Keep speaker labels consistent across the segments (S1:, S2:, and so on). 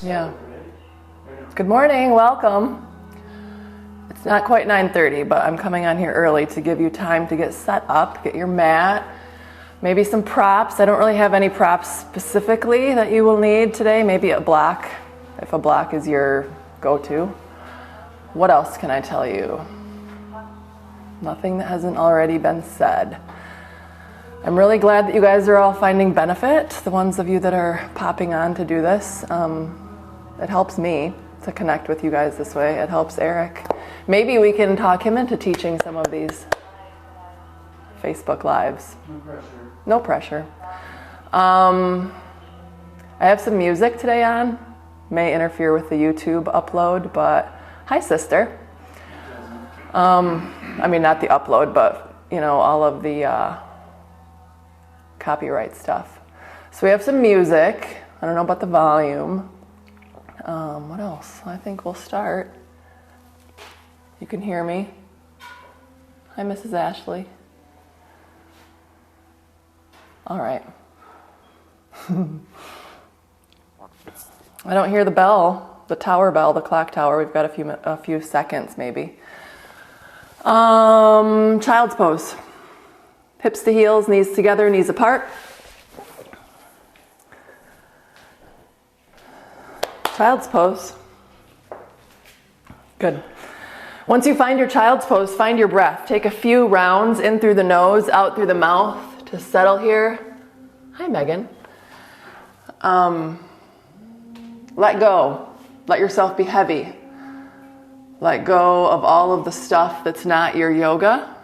S1: Yeah. Good morning, welcome. It's not quite 9:30, but I'm coming on here early to give you time to get set up, get your mat, maybe some props. I don't really have any props specifically that you will need today. Maybe a block, if a block is your go-to. What else can I tell you? Nothing that hasn't already been said. I'm really glad that you guys are all finding benefit, the ones of you that are popping on to do this. It helps me to connect with you guys this way. It helps Eric. Maybe we can talk him into teaching some of these Facebook Lives. No pressure. I have some music today on. May interfere with the YouTube upload, but hi, sister. I mean, not the upload, but, you know, all of the copyright stuff. So we have some music. I don't know about the volume. What else? I think we'll start. You can hear me. Hi, Mrs. Ashley. All right. I don't hear the bell, the tower bell, the clock tower. We've got a few seconds maybe. Child's pose. Hips to heels, knees together, knees apart. Child's pose. Good. Once you find your child's pose, find your breath. Take a few rounds in through the nose, out through the mouth to settle here. Hi, Megan. Let go. Let yourself be heavy. Let go of all of the stuff that's not your yoga.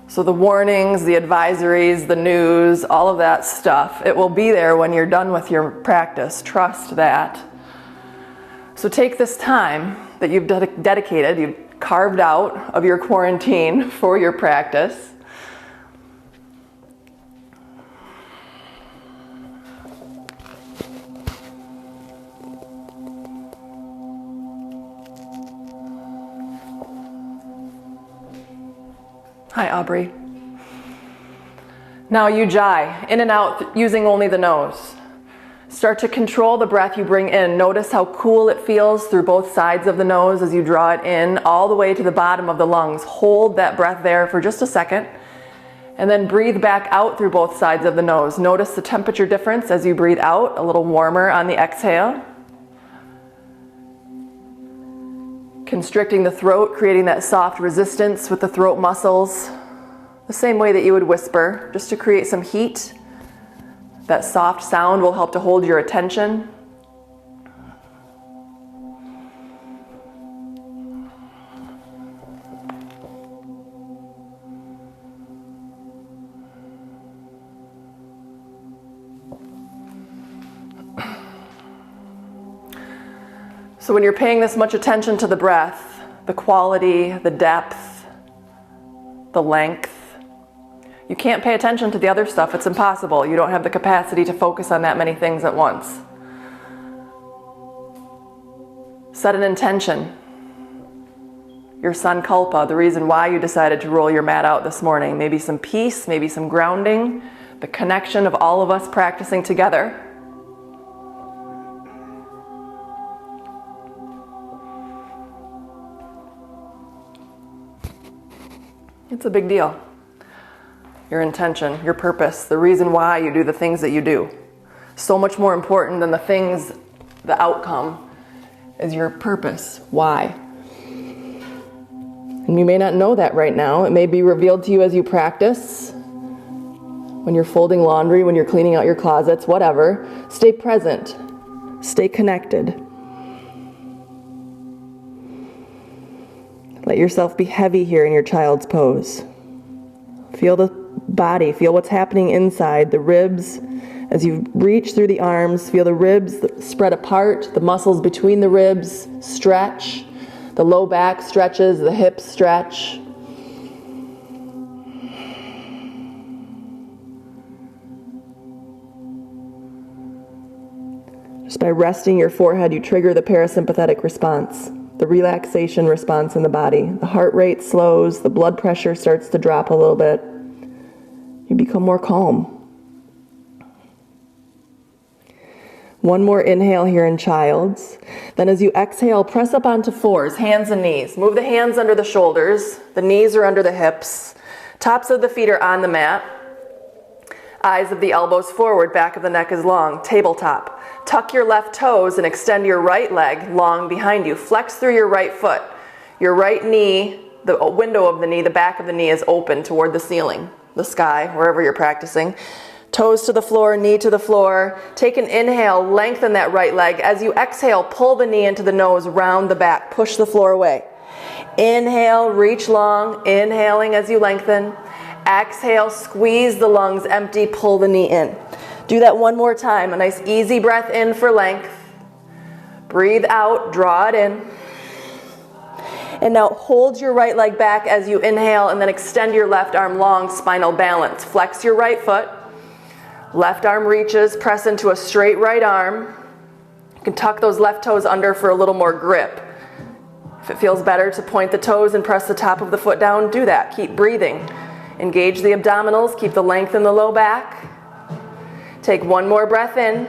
S1: So the warnings, the advisories, the news, all of that stuff, it will be there when you're done with your practice. Trust that. So take this time that you've dedicated, you've carved out of your quarantine for your practice. Hi, Aubrey. Now Ujjayi, in and out using only the nose. Start to control the breath you bring in. Notice how cool it feels through both sides of the nose as you draw it in all the way to the bottom of the lungs. Hold that breath there for just a second and then breathe back out through both sides of the nose. Notice the temperature difference as you breathe out, a little warmer on the exhale. Constricting the throat, creating that soft resistance with the throat muscles. The same way that you would whisper, just to create some heat. That soft sound will help to hold your attention. So when you're paying this much attention to the breath, the quality, the depth, the length, you can't pay attention to the other stuff. It's impossible. You don't have the capacity to focus on that many things at once. Set an intention. Your sankalpa, the reason why you decided to roll your mat out this morning. Maybe some peace, maybe some grounding, the connection of all of us practicing together. It's a big deal. Your intention, your purpose, the reason why you do the things that you do. So much more important than the things, the outcome, is your purpose. Why? And you may not know that right now. It may be revealed to you as you practice. When you're folding laundry, when you're cleaning out your closets, whatever. Stay present. Stay connected. Let yourself be heavy here in your child's pose. Feel the body, feel what's happening inside, the ribs. As you reach through the arms, feel the ribs spread apart, the muscles between the ribs stretch, the low back stretches, the hips stretch. Just by resting your forehead, you trigger the parasympathetic response. the relaxation response in the body. The heart rate slows, the blood pressure starts to drop a little bit. You become more calm. One more inhale here in Child's. Then as you exhale, press up onto fours, hands and knees. Move the hands under the shoulders. The knees are under the hips. Tops of the feet are on the mat. Eyes of the elbows forward, back of the neck is long. Tabletop. Tuck your left toes and extend your right leg long behind you. Flex through your right foot. Your right knee, the window of the knee, the back of the knee is open toward the ceiling, the sky, wherever you're practicing. Toes to the floor, knee to the floor. Take an inhale, lengthen that right leg. As you exhale, pull the knee into the nose, round the back, push the floor away. Inhale, reach long, inhaling as you lengthen. Exhale, squeeze the lungs empty, pull the knee in. Do that one more time. A nice easy breath in for length. Breathe out, draw it in. And now hold your right leg back as you inhale and then extend your left arm long, spinal balance. Flex your right foot. Left arm reaches, press into a straight right arm. You can tuck those left toes under for a little more grip. If it feels better to point the toes and press the top of the foot down, do that. Keep breathing. Engage the abdominals, keep the length in the low back. Take one more breath in.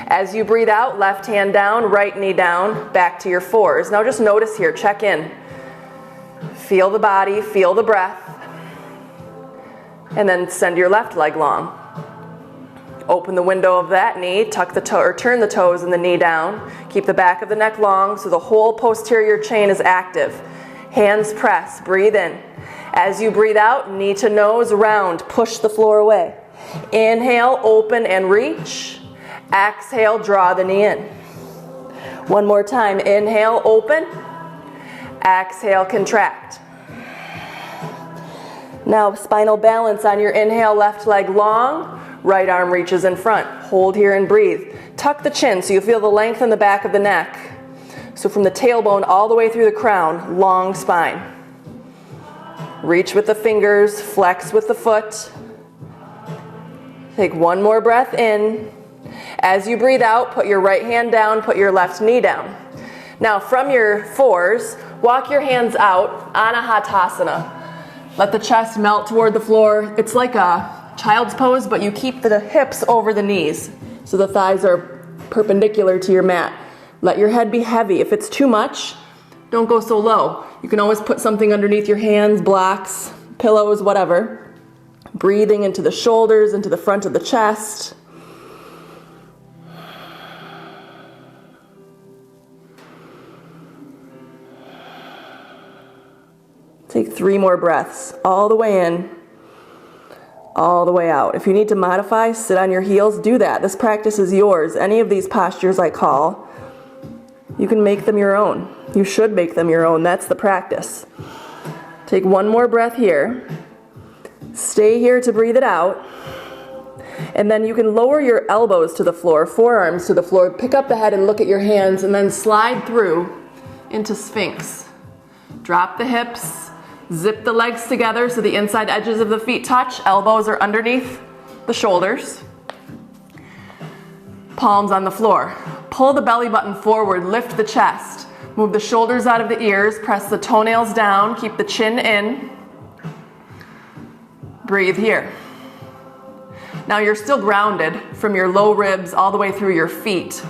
S1: As you breathe out, left hand down, right knee down, back to your fours. Now just notice here, check in. Feel the body, feel the breath. And then send your left leg long. Open the window of that knee, tuck the toe or turn the toes and the knee down. Keep the back of the neck long so the whole posterior chain is active. Hands press, breathe in. As you breathe out, knee to nose, round, push the floor away. Inhale, open and reach. Exhale, draw the knee in. One more time, inhale, open. Exhale, contract. Now spinal balance on your inhale, left leg long. Right arm reaches in front. Hold here and breathe. Tuck the chin so you feel the length in the back of the neck. So from the tailbone all the way through the crown, long spine. Reach with the fingers, flex with the foot. Take one more breath in. As you breathe out, put your right hand down, put your left knee down. Now from your fours, walk your hands out, Anahatasana. Let the chest melt toward the floor. It's like a child's pose, but you keep the hips over the knees so the thighs are perpendicular to your mat. Let your head be heavy. If it's too much, don't go so low. You can always put something underneath your hands, blocks, pillows, whatever. Breathing into the shoulders, into the front of the chest. Take 3 more breaths, all the way in, all the way out. If you need to modify, sit on your heels, do that. This practice is yours. Any of these postures I call, you can make them your own. You should make them your own. That's the practice. Take one more breath here. Stay here to breathe it out. And then you can lower your elbows to the floor, forearms to the floor. Pick up the head and look at your hands and then slide through into Sphinx. Drop the hips. Zip the legs together so the inside edges of the feet touch. Elbows are underneath the shoulders. Palms on the floor. Pull the belly button forward, lift the chest. Move the shoulders out of the ears, press the toenails down, keep the chin in. Breathe here. Now you're still grounded from your low ribs all the way through your feet.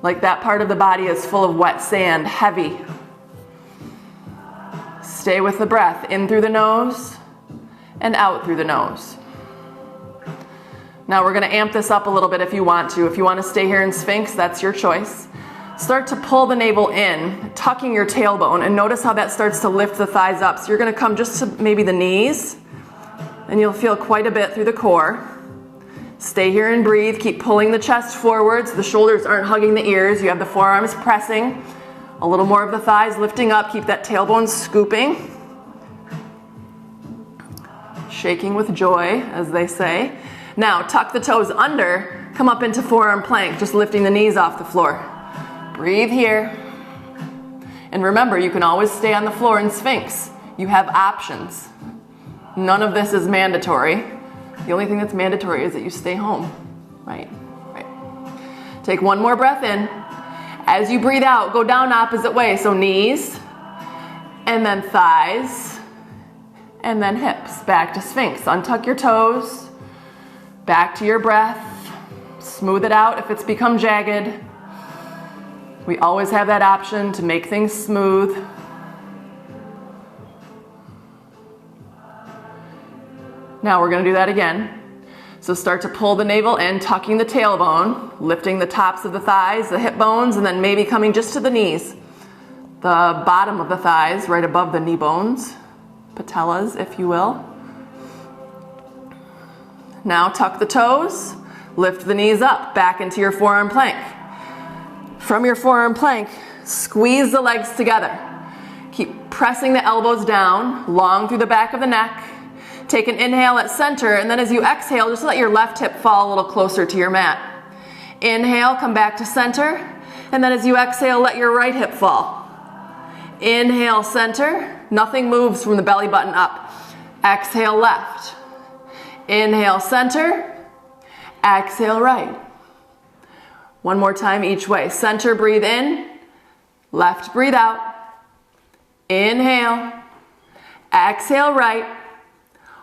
S1: Like that part of the body is full of wet sand, heavy. Stay with the breath, in through the nose and out through the nose. Now we're going to amp this up a little bit if you want to. If you want to stay here in Sphinx, that's your choice. Start to pull the navel in, tucking your tailbone, and notice how that starts to lift the thighs up. So you're going to come just to maybe the knees, and you'll feel quite a bit through the core. Stay here and breathe. Keep pulling the chest forward so the shoulders aren't hugging the ears. You have the forearms pressing. A little more of the thighs lifting up. Keep that tailbone scooping. Shaking with joy, as they say. Now, tuck the toes under. Come up into forearm plank, just lifting the knees off the floor. Breathe here. And remember, you can always stay on the floor in Sphinx. You have options. None of this is mandatory. The only thing that's mandatory is that you stay home. Right. Take one more breath in. As you breathe out, go down opposite way. So knees, and then thighs, and then hips. Back to Sphinx. Untuck your toes, back to your breath. Smooth it out if it's become jagged. We always have that option to make things smooth. Now we're going to do that again. So start to pull the navel in, tucking the tailbone, lifting the tops of the thighs, the hip bones, and then maybe coming just to the knees. The bottom of the thighs, right above the knee bones, patellas, if you will. Now tuck the toes, lift the knees up, back into your forearm plank. From your forearm plank, squeeze the legs together. Keep pressing the elbows down, long through the back of the neck. Take an inhale at center, and then as you exhale, just let your left hip fall a little closer to your mat. Inhale, come back to center, and then as you exhale, let your right hip fall. Inhale, center, nothing moves from the belly button up. Exhale, left. Inhale, center, exhale, right. One more time each way. Center, breathe in, left, breathe out. Inhale, exhale, right.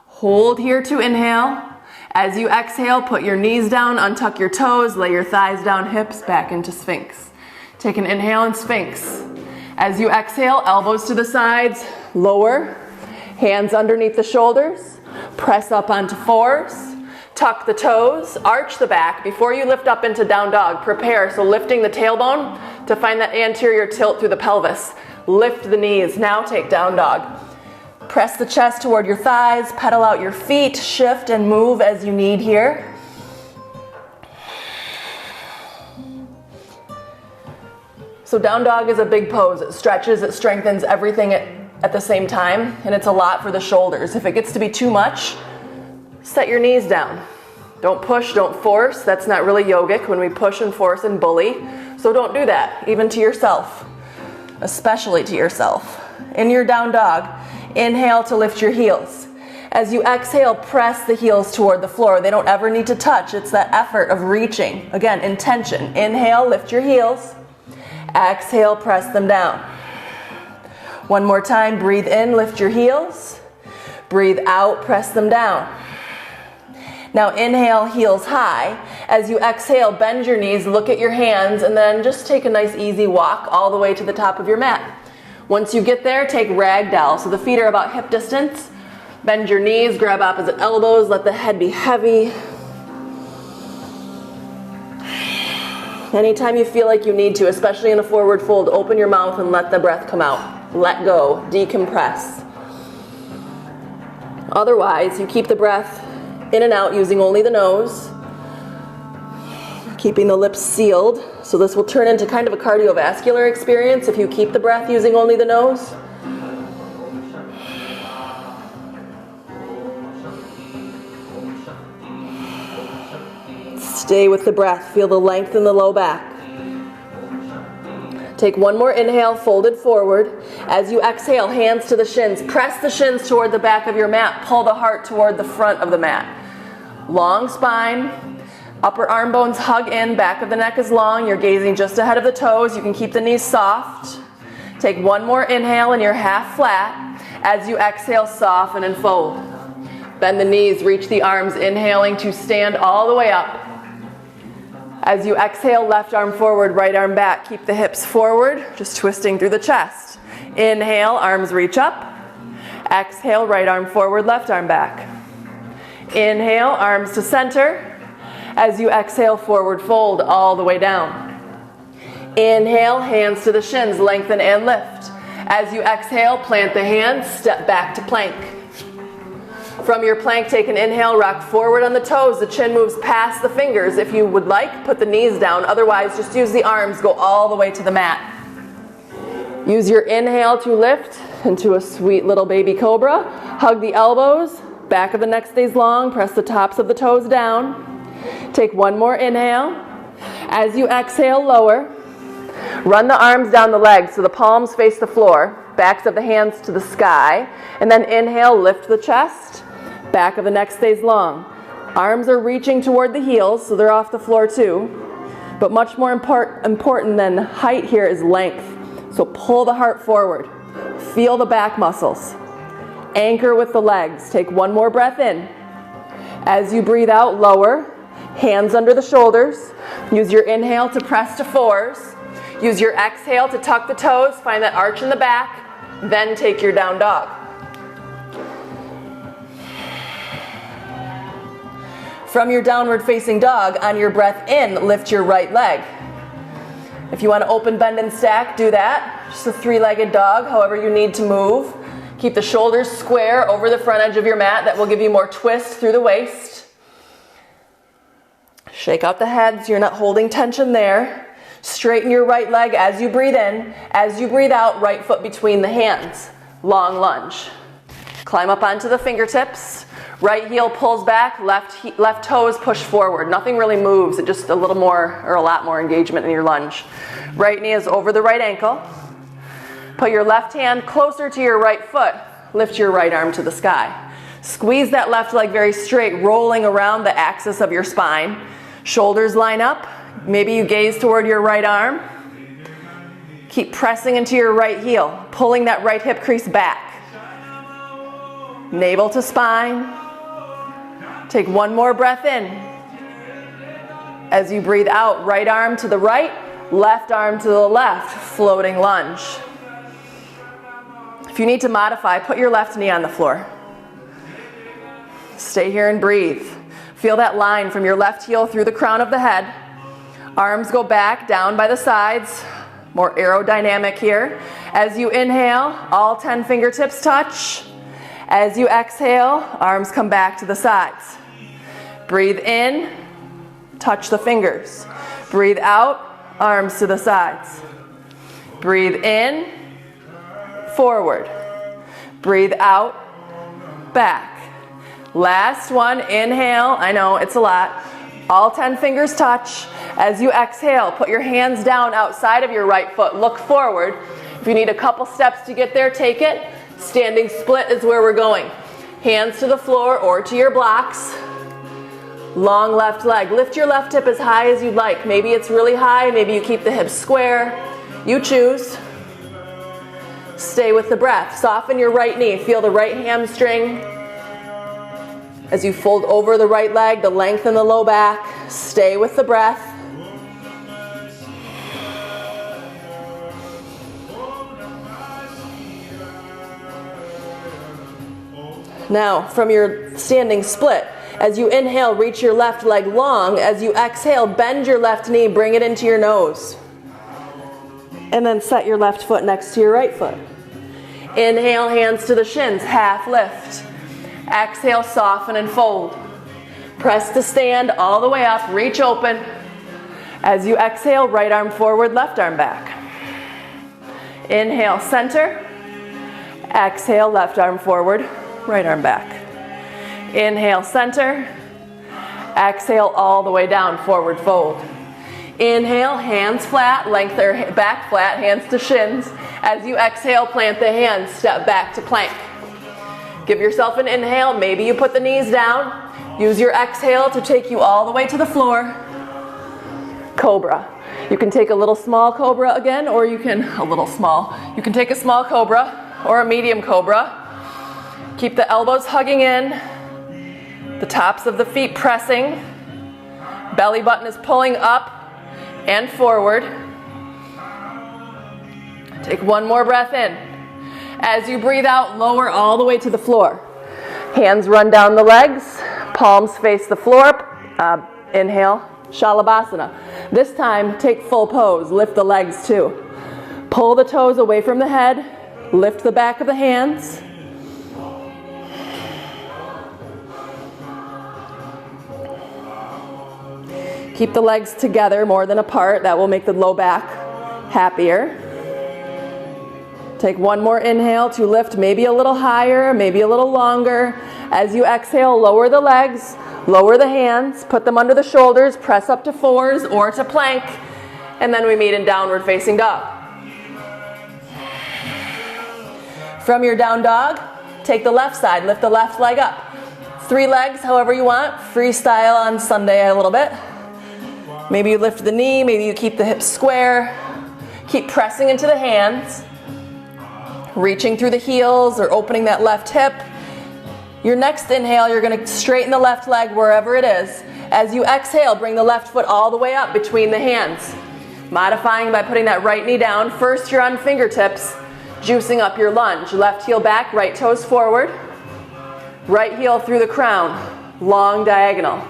S1: Hold here to inhale. As you exhale, put your knees down, untuck your toes, lay your thighs down, hips back into Sphinx. Take an inhale in Sphinx. As you exhale, elbows to the sides, lower, hands underneath the shoulders, press up onto fours, tuck the toes, arch the back. Before you lift up into down dog, prepare. So lifting the tailbone to find that anterior tilt through the pelvis. Lift the knees. Now take down dog. Press the chest toward your thighs, pedal out your feet, shift and move as you need here. So down dog is a big pose. It stretches, it strengthens everything at the same time, and it's a lot for the shoulders. If it gets to be too much, set your knees down. Don't push, don't force. That's not really yogic when we push and force and bully. So don't do that, even to yourself, especially to yourself. In your down dog, inhale to lift your heels. As you exhale, press the heels toward the floor. They don't ever need to touch. It's that effort of reaching. Again, intention. Inhale, lift your heels. Exhale, press them down. One more time, breathe in, lift your heels. Breathe out, press them down. Now inhale, heels high. As you exhale, bend your knees, look at your hands, and then just take a nice easy walk all the way to the top of your mat. Once you get there, take ragdoll. So the feet are about hip distance. Bend your knees, grab opposite elbows, let the head be heavy. Anytime you feel like you need to, especially in a forward fold, open your mouth and let the breath come out. Let go, decompress. Otherwise, you keep the breath in and out using only the nose, keeping the lips sealed. So this will turn into kind of a cardiovascular experience if you keep the breath using only the nose. Stay with the breath. Feel the length in the low back. Take one more inhale, folded forward. As you exhale, hands to the shins. Press the shins toward the back of your mat. Pull the heart toward the front of the mat. Long spine. Upper arm bones hug in. Back of the neck is long. You're gazing just ahead of the toes. You can keep the knees soft. Take one more inhale and you're half flat. As you exhale, soften and fold. Bend the knees, reach the arms, inhaling to stand all the way up. As you exhale, left arm forward, right arm back. Keep the hips forward, just twisting through the chest. Inhale, arms reach up. Exhale, right arm forward, left arm back. Inhale, arms to center. As you exhale, forward fold all the way down. Inhale, hands to the shins, lengthen and lift. As you exhale, plant the hands, step back to plank. From your plank, take an inhale, rock forward on the toes. The chin moves past the fingers. If you would like, put the knees down. Otherwise, just use the arms, go all the way to the mat. Use your inhale to lift into a sweet little baby cobra. Hug the elbows, back of the neck stays long, press the tops of the toes down. Take one more inhale. As you exhale, lower. Run the arms down the legs so the palms face the floor, backs of the hands to the sky. And then inhale, lift the chest. Back of the neck stays long. Arms are reaching toward the heels, so they're off the floor too. But much more important than height here is length. So pull the heart forward. Feel the back muscles. Anchor with the legs. Take one more breath in. As you breathe out, lower. Hands under the shoulders. Use your inhale to press to fours. Use your exhale to tuck the toes. Find that arch in the back. Then take your down dog. From your downward facing dog, on your breath in, lift your right leg. If you want to open, bend, and stack, do that. Just a three-legged dog, however you need to move. Keep the shoulders square over the front edge of your mat. That will give you more twist through the waist. Shake out the head so you're not holding tension there. Straighten your right leg as you breathe in. As you breathe out, right foot between the hands. Long lunge. Climb up onto the fingertips. Right heel pulls back, left toes push forward. Nothing really moves, it just a little more or a lot more engagement in your lunge. Right knee is over the right ankle. Put your left hand closer to your right foot. Lift your right arm to the sky. Squeeze that left leg very straight, rolling around the axis of your spine. Shoulders line up. Maybe you gaze toward your right arm. Keep pressing into your right heel, pulling that right hip crease back. Navel to spine. Take one more breath in. As you breathe out, right arm to the right, left arm to the left, floating lunge. If you need to modify, put your left knee on the floor. Stay here and breathe. Feel that line from your left heel through the crown of the head. Arms go back, down by the sides. More aerodynamic here. As you inhale, all 10 fingertips touch. As you exhale, arms come back to the sides. Breathe in, touch the fingers. Breathe out, arms to the sides. Breathe in, forward. Breathe out, back. Last one, inhale. I know, it's a lot. All 10 fingers touch. As you exhale, put your hands down outside of your right foot. Look forward. If you need a couple steps to get there, take it. Standing split is where we're going. Hands to the floor or to your blocks. Long left leg. Lift your left hip as high as you'd like. Maybe it's really high. Maybe you keep the hips square. You choose. Stay with the breath. Soften your right knee. Feel the right hamstring. As you fold over the right leg, the length in the low back. Stay with the breath. Now, from your standing split, as you inhale, reach your left leg long. As you exhale, bend your left knee, bring it into your nose. And then set your left foot next to your right foot. Inhale, hands to the shins, half lift. Exhale, soften and fold. Press to stand all the way up, reach open. As you exhale, right arm forward, left arm back. Inhale, center. Exhale, left arm forward, right arm back. Inhale, center. Exhale, all the way down, forward fold. Inhale, hands flat, length their back flat, hands to shins. As you exhale, plant the hands, step back to plank. Give yourself an inhale, maybe you put the knees down. Use your exhale to take you all the way to the floor. Cobra. You can take a little small cobra again, or you can, you can take a small cobra or a medium cobra. Keep the elbows hugging in, the tops of the feet pressing. Belly button is pulling up and forward. Take one more breath in. As you breathe out, lower all the way to the floor. Hands run down the legs, palms face the floor. Inhale, Shalabhasana. This time, take full pose, lift the legs too. Pull the toes away from the head, lift the back of the hands. Keep the legs together more than apart. That will make the low back happier. Take one more inhale to lift maybe a little higher, maybe a little longer. As you exhale, lower the legs, lower the hands, put them under the shoulders, press up to fours or to plank, and then we meet in downward facing dog. From your down dog, take the left side, lift the left leg up. 3 legs, however you want, freestyle on Sunday a little bit. Maybe you lift the knee, maybe you keep the hips square. Keep pressing into the hands, reaching through the heels or opening that left hip. Your next inhale, you're going to straighten the left leg wherever it is. As you exhale, bring the left foot all the way up between the hands. Modifying by putting that right knee down. First, you're on fingertips, juicing up your lunge. Left heel back, right toes forward. Right heel through the crown, long diagonal.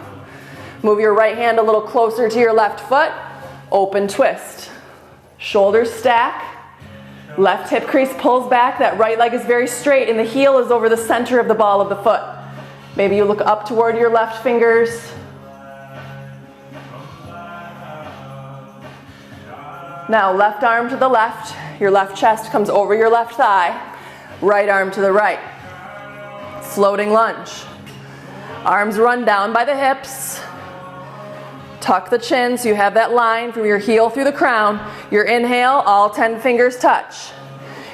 S1: Move your right hand a little closer to your left foot. Open twist. Shoulders stack. Left hip crease pulls back. That right leg is very straight and the heel is over the center of the ball of the foot. Maybe you look up toward your left fingers. Now left arm to the left. Your left chest comes over your left thigh. Right arm to the right. Floating lunge. Arms run down by the hips. Tuck the chin so you have that line from your heel through the crown. Your inhale, all 10 fingers touch.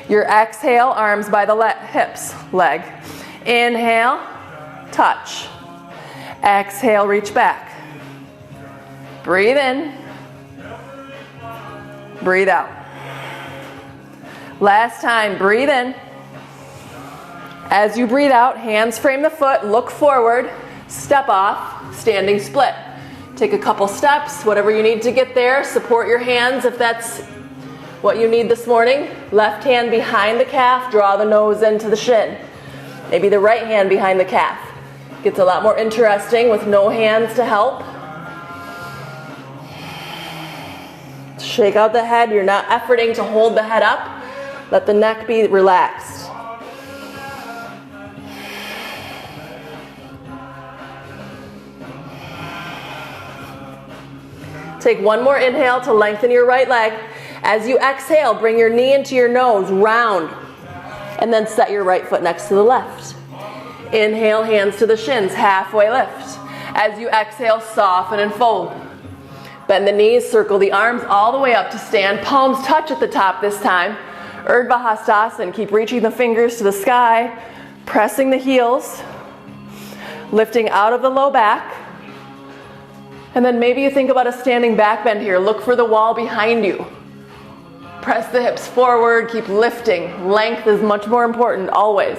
S1: Your exhale, arms by the hips, leg. Inhale, touch. Exhale, reach back. Breathe in. Breathe out. Last time, breathe in. As you breathe out, hands frame the foot, look forward, step off, standing split. Take a couple steps, whatever you need to get there. Support your hands if that's what you need this morning. Left hand behind the calf, draw the nose into the shin. Maybe the right hand behind the calf. Gets a lot more interesting with no hands to help. Shake out the head. You're not efforting to hold the head up. Let the neck be relaxed. Take one more inhale to lengthen your right leg. As you exhale, bring your knee into your nose, round, and then set your right foot next to the left. Inhale, hands to the shins, halfway lift. As you exhale, soften and fold. Bend the knees, circle the arms all the way up to stand. Palms touch at the top this time. Urdhva Hastasana, keep reaching the fingers to the sky, pressing the heels, lifting out of the low back. And then maybe you think about a standing back bend here. Look for the wall behind you. Press the hips forward, keep lifting. Length is much more important, always.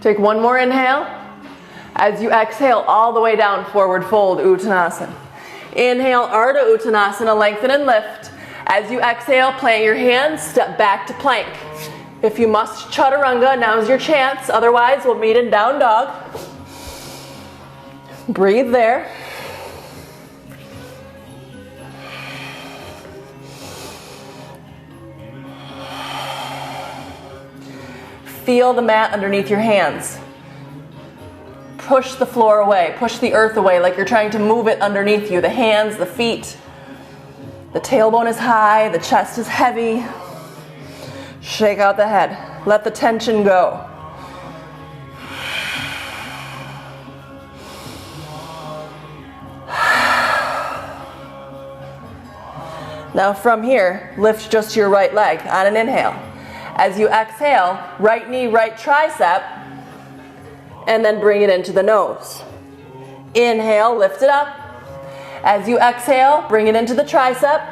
S1: Take one more inhale. As you exhale, all the way down, forward fold, Uttanasana. Inhale, Ardha Uttanasana, lengthen and lift. As you exhale, plant your hands, step back to plank. If you must chaturanga, now's your chance. Otherwise, we'll meet in down dog. Breathe there. Feel the mat underneath your hands. Push the floor away, push the earth away like you're trying to move it underneath you. The hands, the feet. The tailbone is high, the chest is heavy. Shake out the head. Let the tension go. Now from here, lift just your right leg on an inhale. As you exhale, right knee, right tricep, and then bring it into the nose. Inhale, lift it up. As you exhale, bring it into the tricep,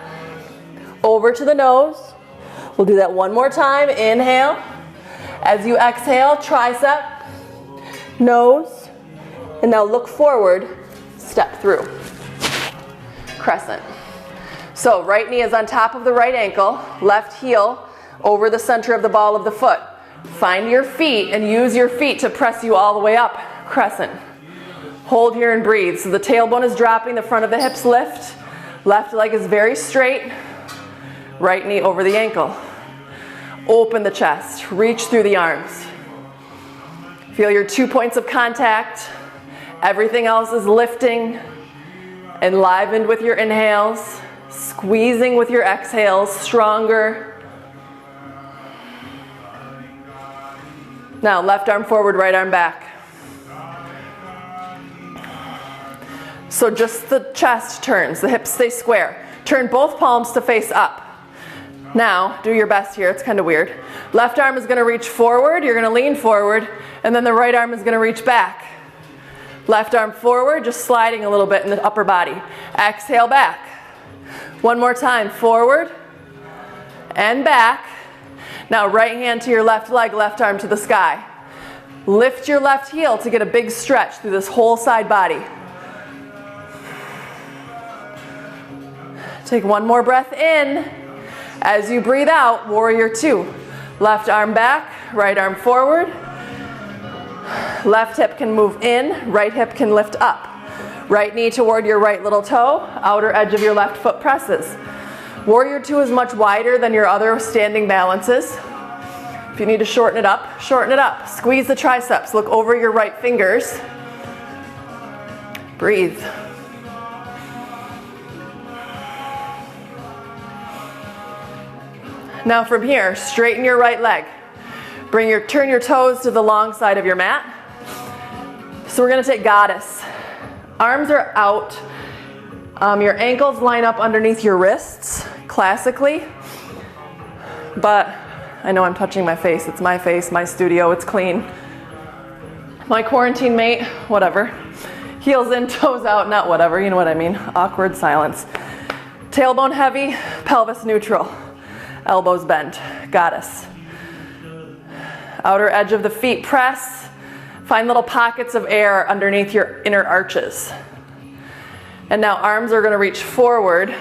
S1: over to the nose. We'll do that one more time. Inhale. As you exhale, tricep, nose, and now look forward, step through. Crescent. So right knee is on top of the right ankle, left heel over the center of the ball of the foot. Find your feet and use your feet to press you all the way up. Crescent. Hold here and breathe. So the tailbone is dropping, the front of the hips lift. Left leg is very straight. Right knee over the ankle. Open the chest. Reach through the arms. Feel your 2 points of contact. Everything else is lifting. Enlivened with your inhales. Squeezing with your exhales. Stronger. Now left arm forward, right arm back. So just the chest turns, the hips stay square. Turn both palms to face up. Now, do your best here, it's kind of weird. Left arm is going to reach forward, you're going to lean forward, and then the right arm is going to reach back. Left arm forward, just sliding a little bit in the upper body. Exhale back. One more time, forward and back. Now right hand to your left leg, left arm to the sky. Lift your left heel to get a big stretch through this whole side body. Take one more breath in. As you breathe out, warrior two. Left arm back, right arm forward. Left hip can move in, right hip can lift up. Right knee toward your right little toe, outer edge of your left foot presses. Warrior two is much wider than your other standing balances. If you need to shorten it up, shorten it up. Squeeze the triceps, look over your right fingers. Breathe. Now from here, straighten your right leg. Turn your toes to the long side of your mat. So we're gonna take goddess. Arms are out. Your ankles line up underneath your wrists, classically. But I know I'm touching my face. It's my face, my studio, it's clean. My quarantine mate, whatever. Heels in, toes out, not whatever, you know what I mean. Awkward silence. Tailbone heavy, pelvis neutral. Elbows bent, goddess. Outer edge of the feet press. Find little pockets of air underneath your inner arches. And now arms are gonna reach forward.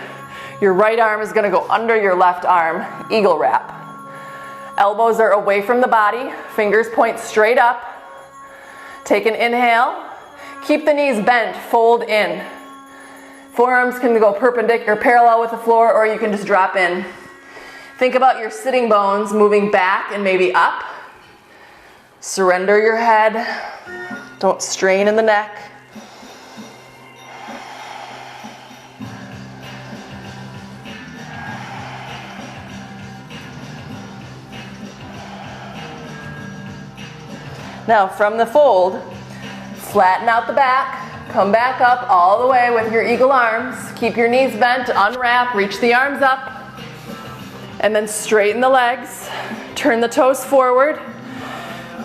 S1: Your right arm is gonna go under your left arm, eagle wrap. Elbows are away from the body, fingers point straight up. Take an inhale. Keep the knees bent, fold in. Forearms can go perpendicular, parallel with the floor, or you can just drop in. Think about your sitting bones moving back and maybe up. Surrender your head. Don't strain in the neck. Now from the fold, flatten out the back, come back up all the way with your eagle arms. Keep your knees bent, unwrap, reach the arms up. And then straighten the legs, turn the toes forward,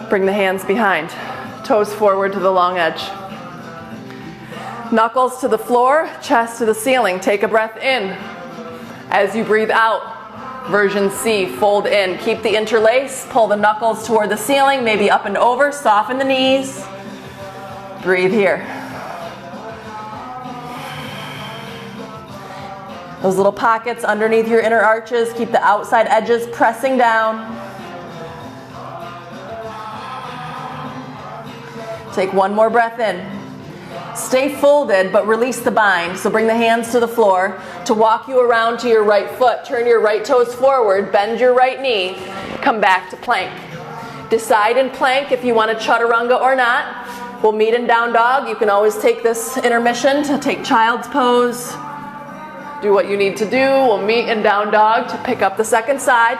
S1: bring the hands behind, toes forward to the long edge. Knuckles to the floor, chest to the ceiling. Take a breath in. As you breathe out, version C, fold in. Keep the interlace, pull the knuckles toward the ceiling, maybe up and over, soften the knees. Breathe here. Those little pockets underneath your inner arches, keep the outside edges pressing down. Take one more breath in. Stay folded, but release the bind. So bring the hands to the floor to walk you around to your right foot. Turn your right toes forward, bend your right knee, come back to plank. Decide in plank if you want to chaturanga or not. We'll meet in down dog. You can always take this intermission to take child's pose. Do what you need to do. We'll meet in down dog to pick up the second side.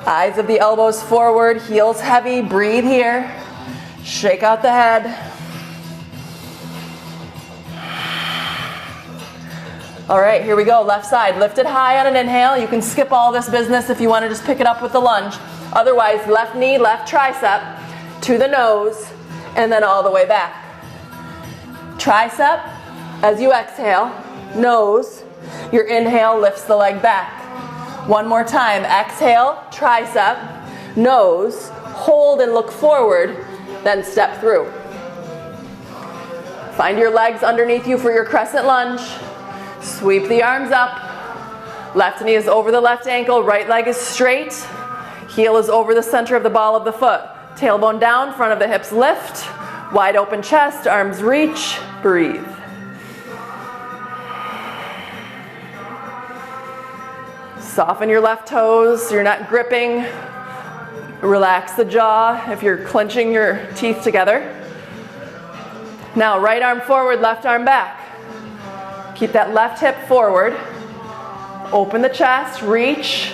S1: Eyes of the elbows forward, heels heavy. Breathe here. Shake out the head. All right, here we go. Left side, lift it high on an inhale. You can skip all this business if you want to just pick it up with the lunge. Otherwise, left knee, left tricep to the nose, and then all the way back. Tricep, as you exhale, nose, your inhale lifts the leg back. One more time, exhale, tricep, nose, hold and look forward, then step through. Find your legs underneath you for your crescent lunge. Sweep the arms up. Left knee is over the left ankle, right leg is straight. Heel is over the center of the ball of the foot. Tailbone down, front of the hips lift. Wide open chest, arms reach, breathe. Soften your left toes so you're not gripping. Relax the jaw if you're clenching your teeth together. Now right arm forward, left arm back. Keep that left hip forward. Open the chest, reach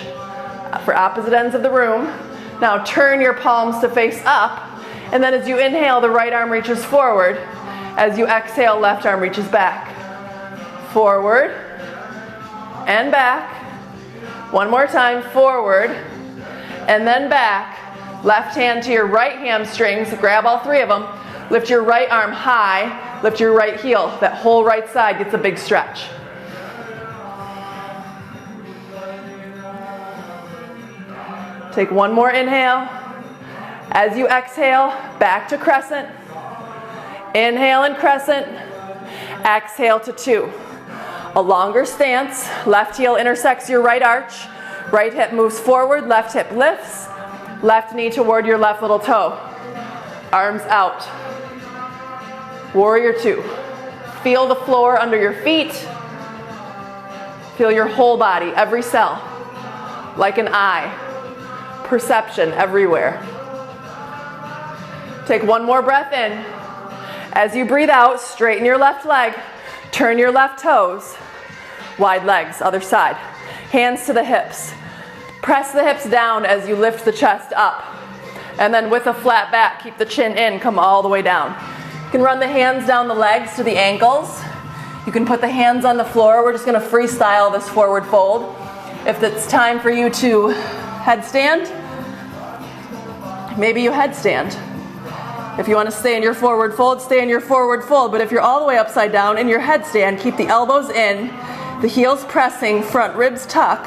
S1: for opposite ends of the room. Now turn your palms to face up. And then as you inhale, the right arm reaches forward. As you exhale, left arm reaches back. Forward and back. One more time, forward and then back. Left hand to your right hamstrings, grab all three of them. Lift your right arm high, lift your right heel. That whole right side gets a big stretch. Take one more inhale. As you exhale, back to crescent. Inhale and crescent. Exhale to 2. A longer stance. Left heel intersects your right arch. Right hip moves forward, left hip lifts. Left knee toward your left little toe. Arms out. Warrior 2. Feel the floor under your feet. Feel your whole body, every cell. Like an eye. Perception everywhere. Take one more breath in. As you breathe out, straighten your left leg. Turn your left toes. Wide legs, other side. Hands to the hips. Press the hips down as you lift the chest up. And then with a flat back, keep the chin in, come all the way down. You can run the hands down the legs to the ankles. You can put the hands on the floor. We're just going to freestyle this forward fold. If it's time for you to headstand, maybe you headstand. If you want to stay in your forward fold, stay in your forward fold. But if you're all the way upside down in your headstand, keep the elbows in, the heels pressing, front ribs tuck.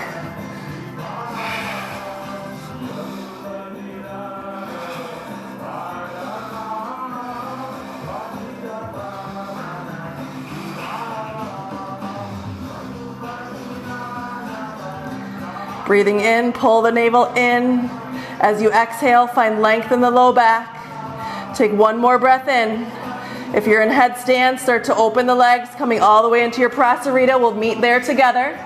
S1: Breathing in, pull the navel in. As you exhale, find length in the low back. Take one more breath in. If you're in headstand, start to open the legs, coming all the way into your prasarita. We'll meet there together.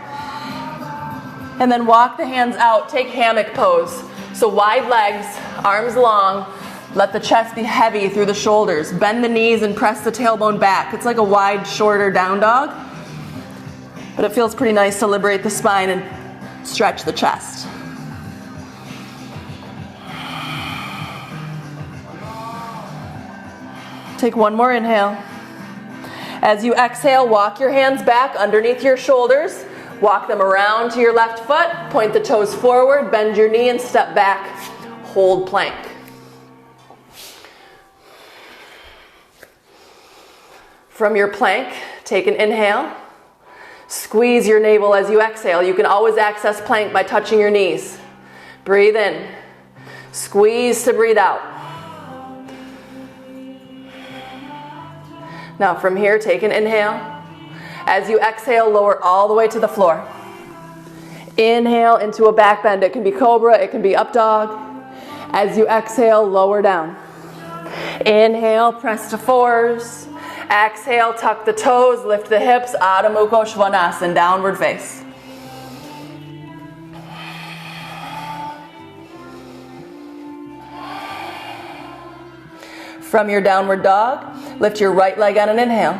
S1: And then walk the hands out. Take hammock pose. So wide legs, arms long. Let the chest be heavy through the shoulders. Bend the knees and press the tailbone back. It's like a wide, shorter down dog. But it feels pretty nice to liberate the spine and stretch the chest. Take one more inhale. As you exhale, walk your hands back underneath your shoulders. Walk them around to your left foot. Point the toes forward, bend your knee and step back. Hold plank. From your plank, take an inhale. Squeeze your navel as you exhale. You can always access plank by touching your knees. Breathe in. Squeeze to breathe out. Now from here, take an inhale. As you exhale, lower all the way to the floor. Inhale into a back bend. It can be cobra, it can be up dog. As you exhale, lower down. Inhale, press to fours. Exhale, tuck the toes, lift the hips, Adho Mukha Svanasana, downward face. From your downward dog, lift your right leg on an inhale.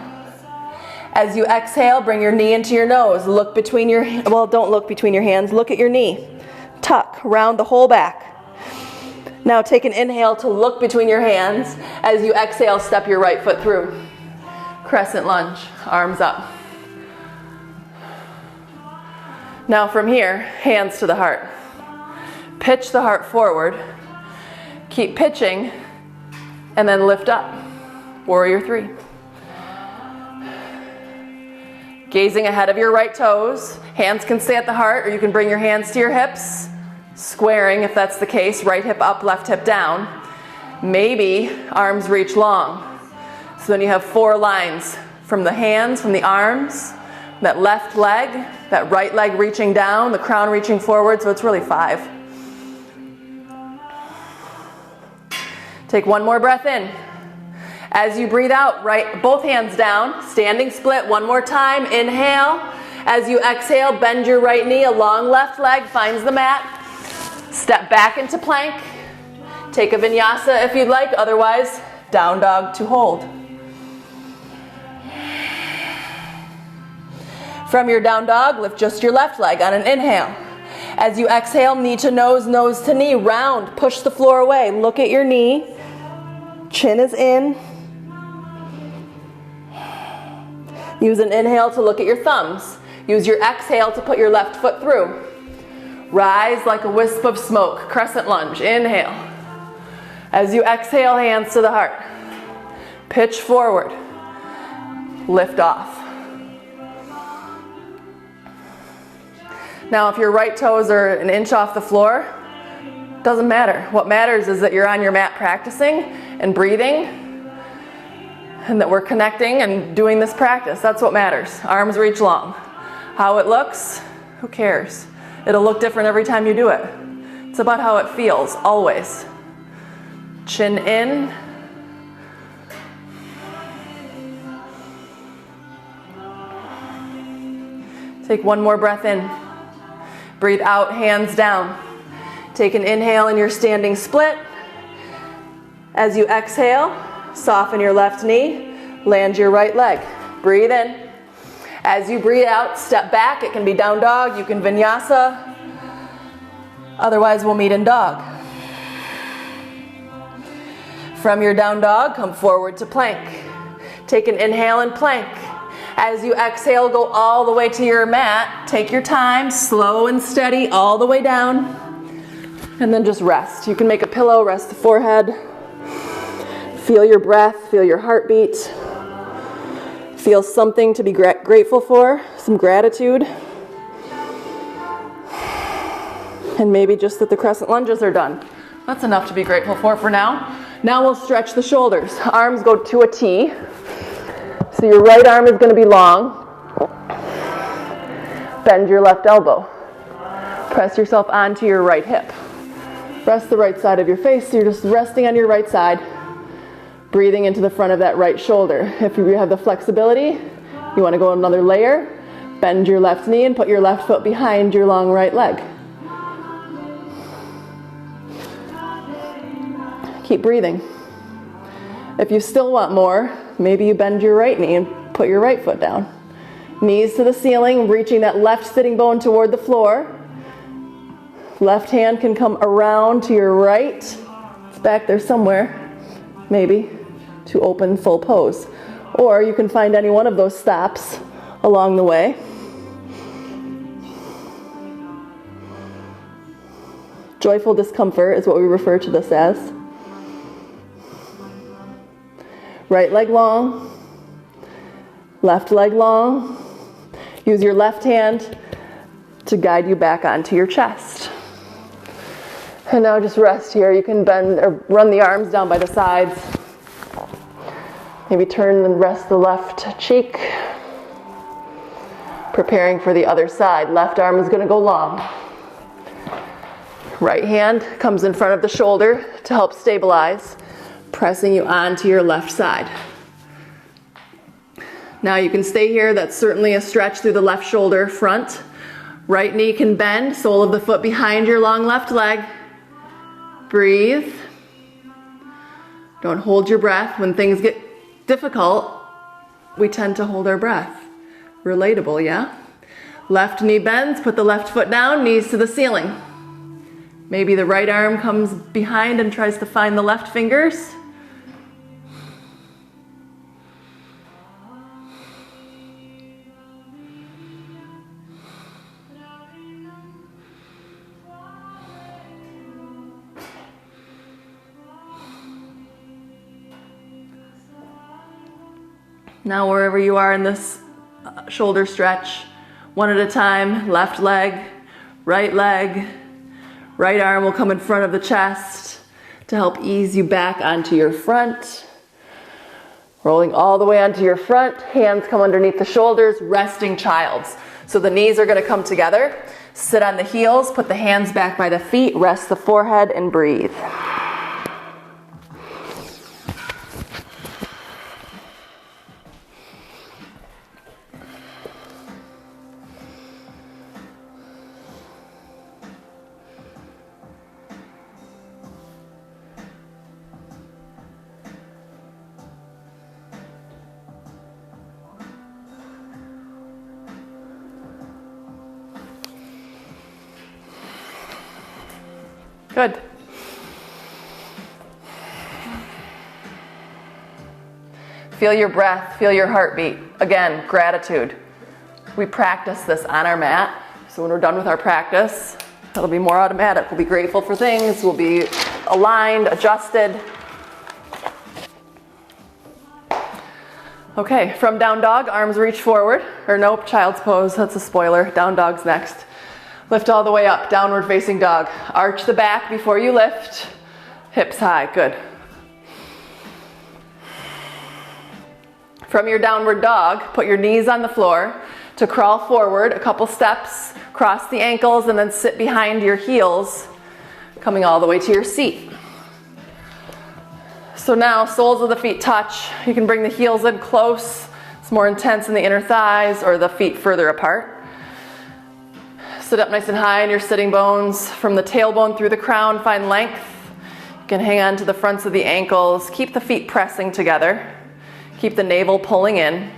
S1: As you exhale, bring your knee into your nose. Look between your, well, don't look between your hands. Look at your knee. Tuck, round the whole back. Now take an inhale to look between your hands. As you exhale, step your right foot through. Crescent lunge, arms up. Now from here, hands to the heart. Pitch the heart forward. Keep pitching, and then lift up. Warrior 3. Gazing ahead of your right toes. Hands can stay at the heart, or you can bring your hands to your hips. Squaring, if that's the case. Right hip up, left hip down. Maybe arms reach long. So then you have 4 lines from the hands, from the arms, that left leg, that right leg reaching down, the crown reaching forward, so it's really 5. Take one more breath in. As you breathe out, right, both hands down, standing split, one more time, inhale. As you exhale, bend your right knee, a long left leg finds the mat. Step back into plank. Take a vinyasa if you'd like, otherwise, down dog to hold. From your down dog, lift just your left leg on an inhale. As you exhale, knee to nose to knee, round, push the floor away. Look at your knee, chin is in. Use an inhale to look at your thumbs. Use your exhale to put your left foot through. Rise like a wisp of smoke, crescent lunge, inhale. As you exhale, hands to the heart. Pitch forward. Lift off. Now, if your right toes are an inch off the floor, doesn't matter. What matters is that you're on your mat practicing and breathing, and that we're connecting and doing this practice. That's what matters. Arms reach long. How it looks, who cares? It'll look different every time you do it. It's about how it feels, always. Chin in. Take one more breath in. Breathe out, hands down. Take an inhale in your standing split. As you exhale, soften your left knee, land your right leg. Breathe in. As you breathe out, step back. It can be down dog, you can vinyasa. Otherwise, we'll meet in dog. From your down dog, come forward to plank. Take an inhale and plank. As you exhale, go all the way to your mat. Take your time, slow and steady, all the way down. And then just rest. You can make a pillow, rest the forehead. Feel your breath, feel your heartbeat. Feel something to be grateful for, some gratitude. And maybe just that the crescent lunges are done. That's enough to be grateful for now. Now we'll stretch the shoulders. Arms go to a T. So your right arm is going to be long. Bend your left elbow. Press yourself onto your right hip. Rest the right side of your face, so you're just resting on your right side, breathing into the front of that right shoulder. If you have the flexibility, you want to go another layer, bend your left knee and put your left foot behind your long right leg. Keep breathing. If you still want more, maybe you bend your right knee and put your right foot down. Knees to the ceiling, reaching that left sitting bone toward the floor. Left hand can come around to your right. It's back there somewhere, maybe, to open full pose. Or you can find any one of those stops along the way. Joyful discomfort is what we refer to this as. Right leg long, left leg long. Use your left hand to guide you back onto your chest. And now just rest here. You can bend or run the arms down by the sides. Maybe turn and rest the left cheek. Preparing for the other side. Left arm is going to go long. Right hand comes in front of the shoulder to help stabilize, pressing you onto your left side. Now you can stay here. That's certainly a stretch through the left shoulder, front. Right knee can bend, sole of the foot behind your long left leg. Breathe. Don't hold your breath. When things get difficult, we tend to hold our breath. Relatable, yeah? Left knee bends, put the left foot down, knees to the ceiling. Maybe the right arm comes behind and tries to find the left fingers. Now wherever you are in this shoulder stretch, one at a time, left leg, right arm will come in front of the chest to help ease you back onto your front. Rolling all the way onto your front, hands come underneath the shoulders, resting child's. So the knees are going to come together, sit on the heels, put the hands back by the feet, rest the forehead and breathe. Good. Feel your breath, feel your heartbeat. Again, gratitude. We practice this on our mat, so when we're done with our practice, it'll be more automatic. We'll be grateful for things, we'll be aligned, adjusted. Okay, from down dog, arms reach forward. Or nope, child's pose, that's a spoiler. Down dog's next. Lift all the way up, downward facing dog. Arch the back before you lift. Hips high, good. From your downward dog, put your knees on the floor to crawl forward a couple steps, cross the ankles, and then sit behind your heels, coming all the way to your seat. So now soles of the feet touch. You can bring the heels in close. It's more intense in the inner thighs, or the feet further apart. Sit up nice and high in your sitting bones. From the tailbone through the crown, find length. You can hang on to the fronts of the ankles. Keep the feet pressing together. Keep the navel pulling in.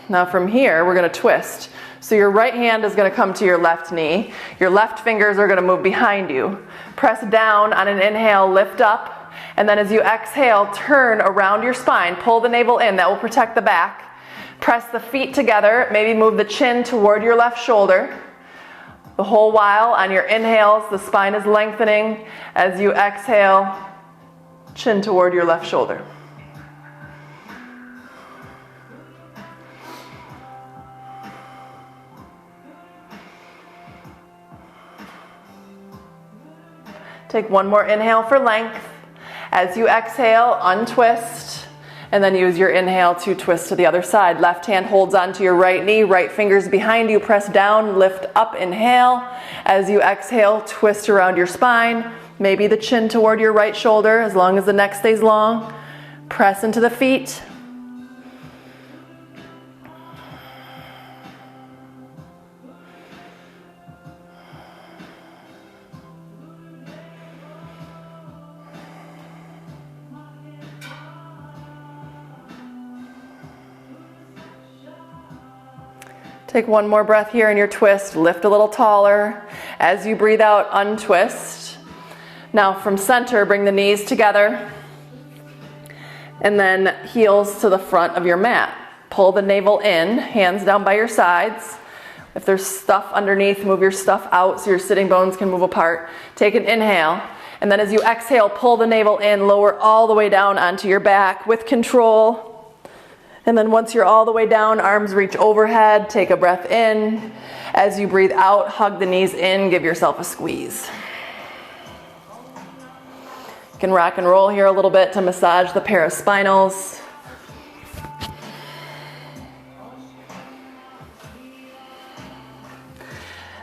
S1: Now from here, we're going to twist. So your right hand is going to come to your left knee. Your left fingers are going to move behind you. Press down on an inhale, lift up. And then as you exhale, turn around your spine. Pull the navel in. That will protect the back. Press the feet together. Maybe move the chin toward your left shoulder. The whole while on your inhales, the spine is lengthening. As you exhale, chin toward your left shoulder. Take one more inhale for length. As you exhale, untwist, and then use your inhale to twist to the other side. Left hand holds onto your right knee, right fingers behind you, press down, lift up, inhale. As you exhale, twist around your spine, maybe the chin toward your right shoulder, as long as the neck stays long. Press into the feet. Take one more breath here in your twist. Lift a little taller. As you breathe out, untwist. Now from center, bring the knees together. And then heels to the front of your mat. Pull the navel in, hands down by your sides. If there's stuff underneath, move your stuff out so your sitting bones can move apart. Take an inhale. And then as you exhale, pull the navel in, lower all the way down onto your back with control. And then once you're all the way down, arms reach overhead, take a breath in. As you breathe out, hug the knees in, give yourself a squeeze. You can rock and roll here a little bit to massage the paraspinals.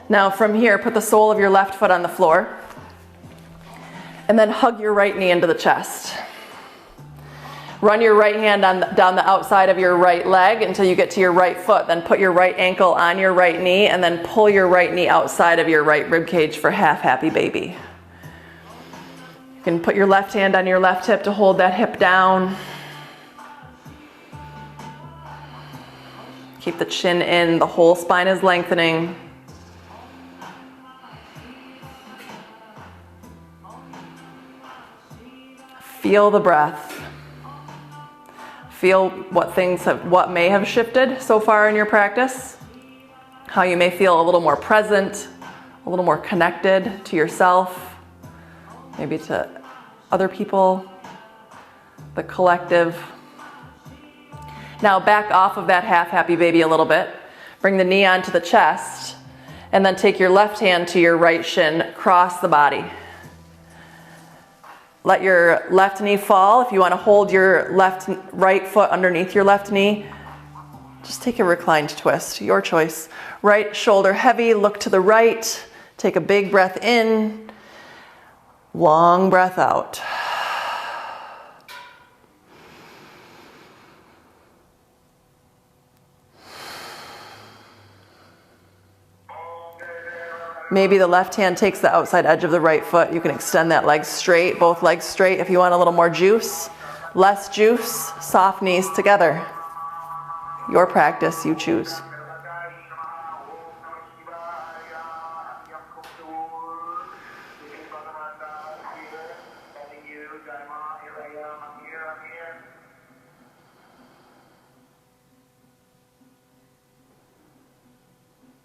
S1: Now from here, put the sole of your left foot on the floor. And then hug your right knee into the chest. Run your right hand down the outside of your right leg until you get to your right foot. Then put your right ankle on your right knee and then pull your right knee outside of your right rib cage for half happy baby. You can put your left hand on your left hip to hold that hip down. Keep the chin in, the whole spine is lengthening. Feel the breath. Feel what may have shifted so far in your practice. How you may feel a little more present, a little more connected to yourself, maybe to other people, the collective. Now back off of that half happy baby a little bit. Bring the knee onto the chest, and then take your left hand to your right shin, cross the body. Let your left knee fall. If you want to hold your right foot underneath your left knee, just take a reclined twist, your choice. Right shoulder heavy, look to the right. Take a big breath in, long breath out. Maybe the left hand takes the outside edge of the right foot. You can extend that leg straight, both legs straight. If you want a little more juice, less juice, soft knees together. Your practice, you choose.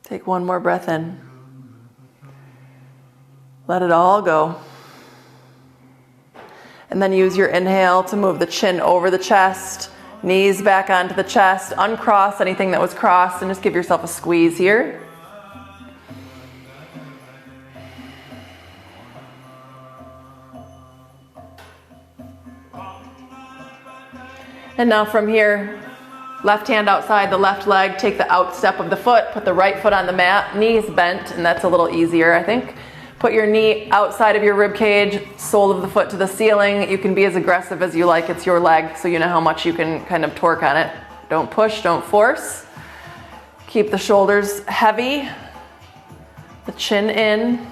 S1: Take one more breath in. Let it all go. And then use your inhale to move the chin over the chest, knees back onto the chest, uncross anything that was crossed, and just give yourself a squeeze here. And now from here, left hand outside the left leg, take the out step of the foot, put the right foot on the mat, knees bent, and that's a little easier, I think. Put your knee outside of your rib cage, sole of the foot to the ceiling. You can be as aggressive as you like. It's your leg, so you know how much you can kind of torque on it. Don't push, don't force. Keep the shoulders heavy, the chin in.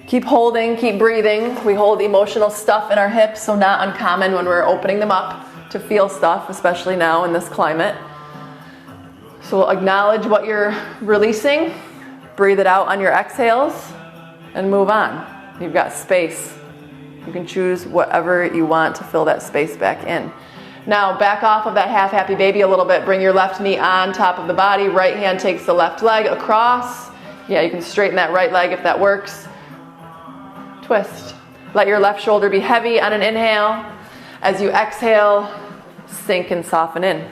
S1: Keep holding, keep breathing. We hold emotional stuff in our hips, so not uncommon when we're opening them up to feel stuff, especially now in this climate. So acknowledge what you're releasing, breathe it out on your exhales, and move on. You've got space. You can choose whatever you want to fill that space back in. Now back off of that half happy baby a little bit. Bring your left knee on top of the body. Right hand takes the left leg across. Yeah, you can straighten that right leg if that works. Twist. Let your left shoulder be heavy on an inhale. As you exhale, sink and soften in.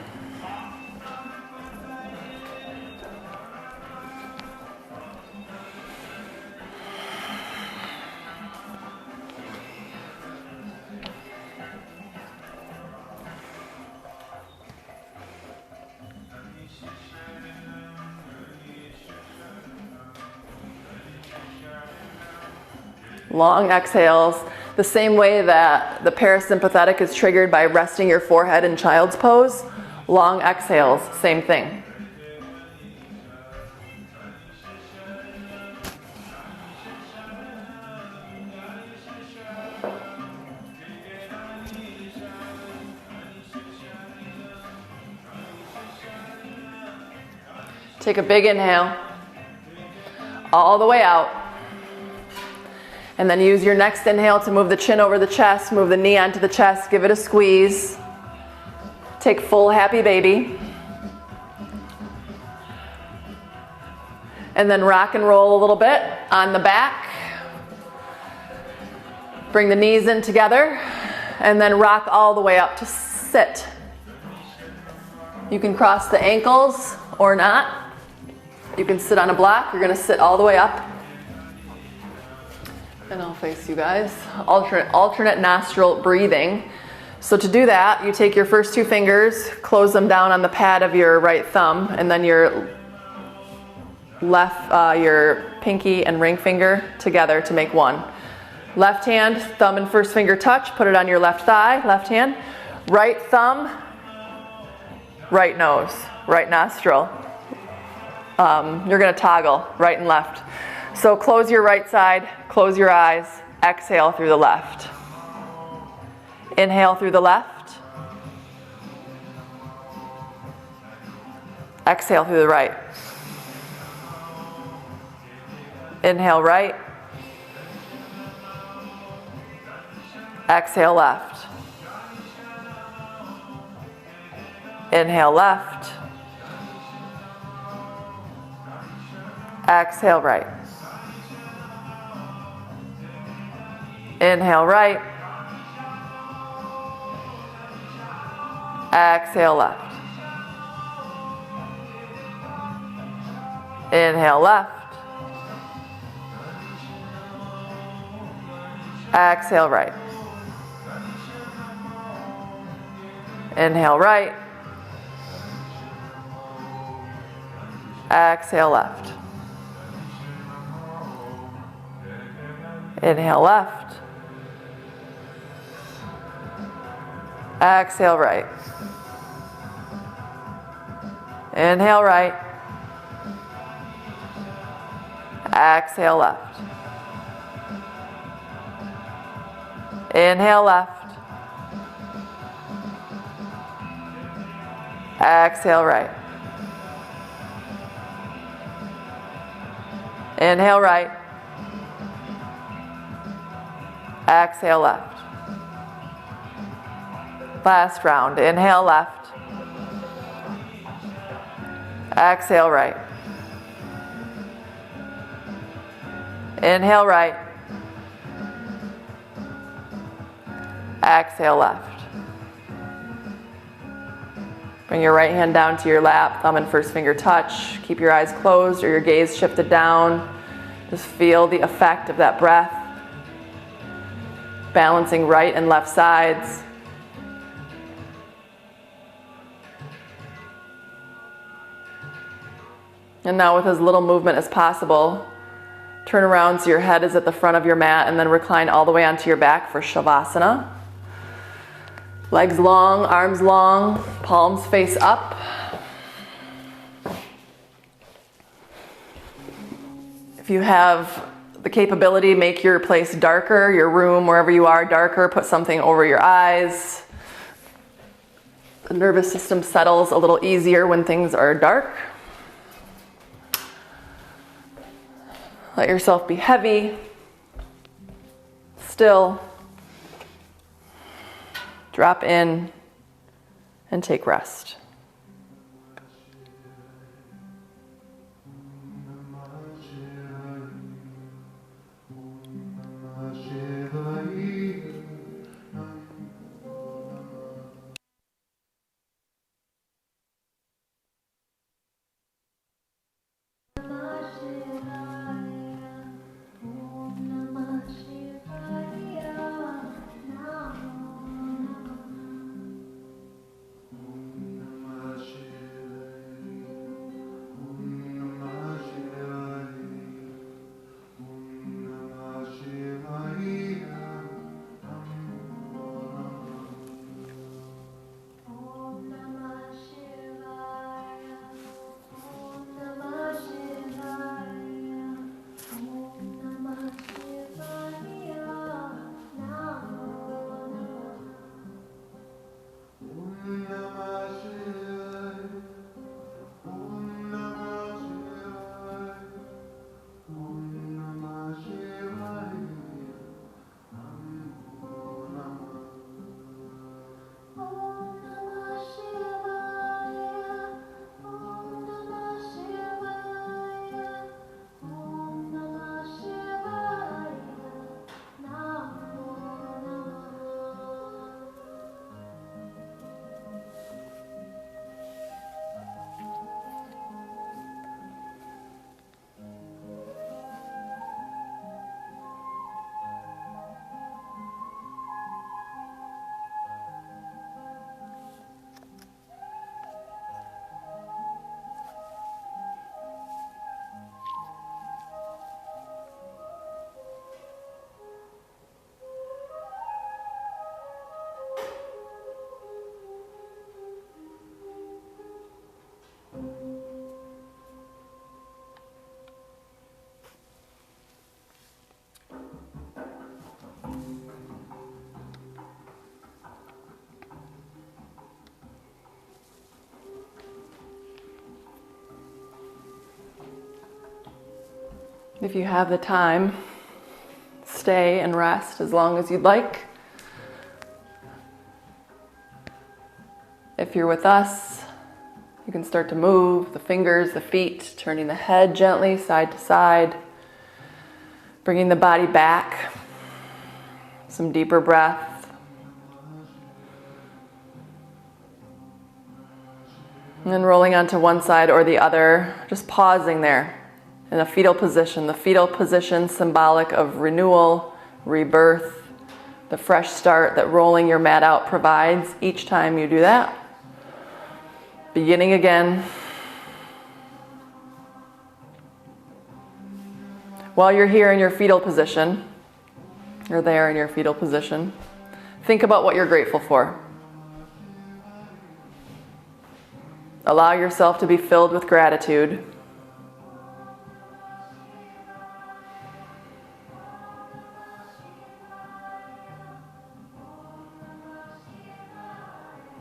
S1: Long exhales, the same way that the parasympathetic is triggered by resting your forehead in child's pose. Long exhales, same thing. Take a big inhale, all the way out. And then use your next inhale to move the chin over the chest, move the knee onto the chest, give it a squeeze. Take full happy baby. And then rock and roll a little bit on the back. Bring the knees in together and then rock all the way up to sit. You can cross the ankles or not. You can sit on a block. You're going to sit all the way up. And I'll face you guys. Alternate nostril breathing. So to do that, you take your first two fingers, close them down on the pad of your right thumb, and then your your pinky and ring finger together to make one. Left hand, thumb and first finger touch, put it on your left thigh, left hand. Right thumb, right nose, right nostril. You're gonna toggle right and left. So close your right side, close your eyes, exhale through the left. Inhale through the left. Exhale through the right. Inhale right. Exhale left. Inhale left. Exhale right. Inhale right. Exhale left. Inhale left. Exhale right. Inhale right. Exhale left. Inhale left. Exhale right. Inhale right. Exhale left. Inhale left. Exhale right. Inhale right. Exhale left. Last round. Inhale left. Exhale right. Inhale right. Exhale left. Bring your right hand down to your lap, thumb and first finger touch. Keep your eyes closed or your gaze shifted down. Just feel the effect of that breath. Balancing right and left sides. And now with as little movement as possible, turn around so your head is at the front of your mat and then recline all the way onto your back for Shavasana. Legs long, arms long, palms face up. If you have the capability, make your place darker, your room, wherever you are, darker. Put something over your eyes. The nervous system settles a little easier when things are dark. Let yourself be heavy, still. Drop in and take rest. If you have the time, stay and rest as long as you'd like. If you're with us, you can start to move the fingers, the feet, turning the head gently side to side, bringing the body back. Some deeper breath. And then rolling onto one side or the other, just pausing there. In a fetal position, the fetal position symbolic of renewal, rebirth, the fresh start that rolling your mat out provides each time you do that. Beginning again. While you're here in your fetal position, you're there in your fetal position, think about what you're grateful for. Allow yourself to be filled with gratitude.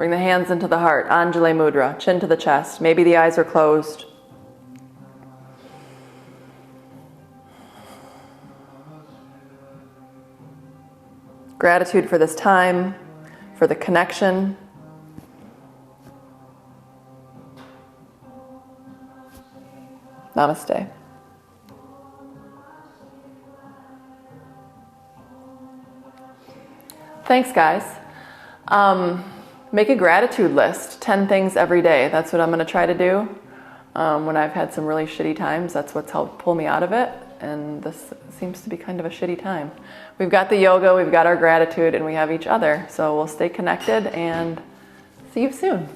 S1: Bring the hands into the heart, Anjali Mudra, chin to the chest. Maybe the eyes are closed. Gratitude for this time, for the connection. Namaste. Thanks, guys. Make a gratitude list, 10 things every day. That's what I'm going to try to do. When I've had some really shitty times, that's what's helped pull me out of it. And this seems to be kind of a shitty time. We've got the yoga, we've got our gratitude, and we have each other. So we'll stay connected and see you soon.